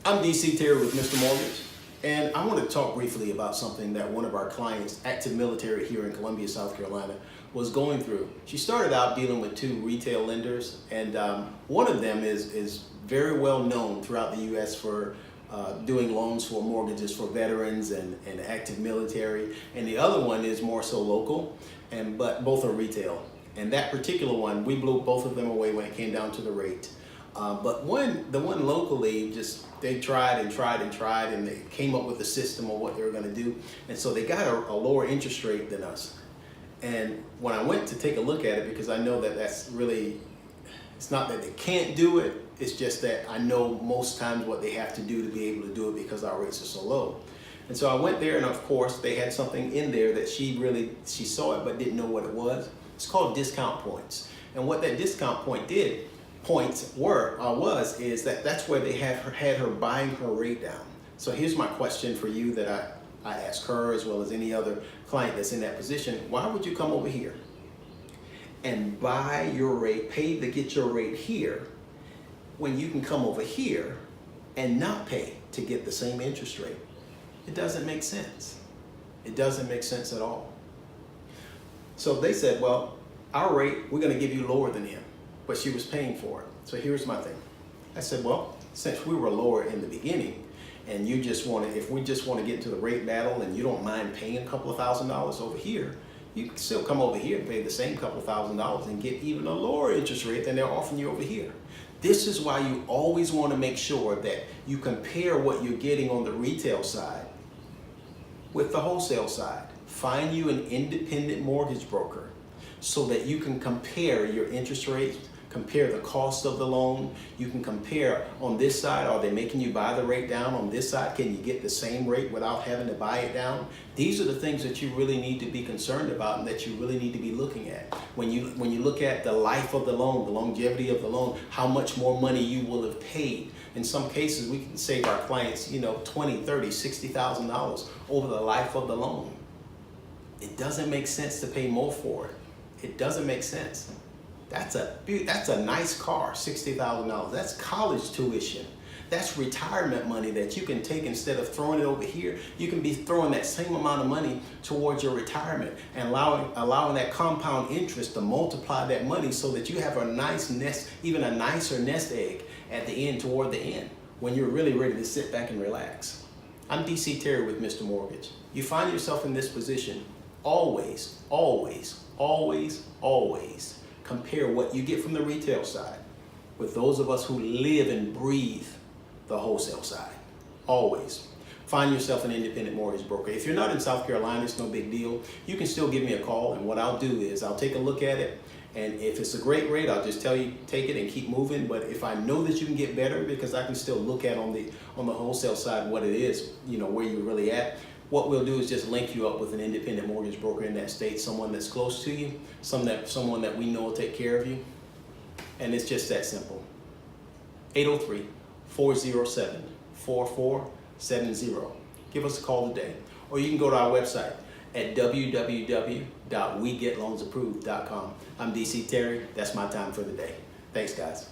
I'm DC Terry with Mr. Mortgage, and I want to talk briefly about something that one of our clients, active military here in Columbia, South Carolina, was going through. She started out dealing with two retail lenders, and one of them is very well known throughout the U.S. for doing loans for mortgages for veterans and active military, and the other one is more so local, but both are retail. And that particular one, we blew both of them away when it came down to the rate. But the one locally, they tried and they came up with a system of what they were going to do. And so they got a lower interest rate than us. And when I went to take a look at it, because I know that that's really, it's not that they can't do it, it's just that I know most times what they have to do to be able to do it because our rates are so low. And so I went there, and of course they had something in there that she saw it but didn't know what it was. It's called discount points. And what that discount point was that's where they had her buying her rate down. So here's my question for you that I ask her as well as any other client that's in that position. Why would you come over here and buy your rate, pay to get your rate here, when you can come over here and not pay to get the same interest rate? It doesn't make sense. It doesn't make sense at all. So they said, well, our rate, we're going to give you lower than him, but she was paying for it. So here's my thing. I said, well, since we were lower in the beginning, and if we just want to get into the rate battle and you don't mind paying a couple of $1,000s over here, you can still come over here and pay the same couple of $1,000s and get even a lower interest rate than they're offering you over here. This is why you always want to make sure that you compare what you're getting on the retail side with the wholesale side. Find you an independent mortgage broker so that you can compare your interest rates, compare the cost of the loan. You can compare on this side, are they making you buy the rate down? On this side, can you get the same rate without having to buy it down? These are the things that you really need to be concerned about and that you really need to be looking at. When you look at the life of the loan, the longevity of the loan, how much more money you will have paid. In some cases, we can save our clients, $20, $30, $60,000 over the life of the loan. It doesn't make sense to pay more for it. It doesn't make sense. That's a nice car, $60,000. That's college tuition. That's retirement money that you can take instead of throwing it over here. You can be throwing that same amount of money towards your retirement and allowing that compound interest to multiply that money so that you have a nice nest, even a nicer nest egg at the end, toward the end, when you're really ready to sit back and relax. I'm DC Terry with Mr. Mortgage. You find yourself in this position, always, always, always, always compare what you get from the retail side with those of us who live and breathe the wholesale side. Always. Find yourself an independent mortgage broker. If you're not in South Carolina, it's no big deal. You can still give me a call, and what I'll do is I'll take a look at it, and if it's a great rate, I'll just tell you, take it and keep moving. But if I know that you can get better, because I can still look at on the wholesale side what it is, where you're really at, what we'll do is just link you up with an independent mortgage broker in that state, someone that's close to you, someone that we know will take care of you. And it's just that simple. 803-407-4470. Give us a call today. Or you can go to our website at www.wegetloansapproved.com. I'm DC Terry. That's my time for the day. Thanks, guys.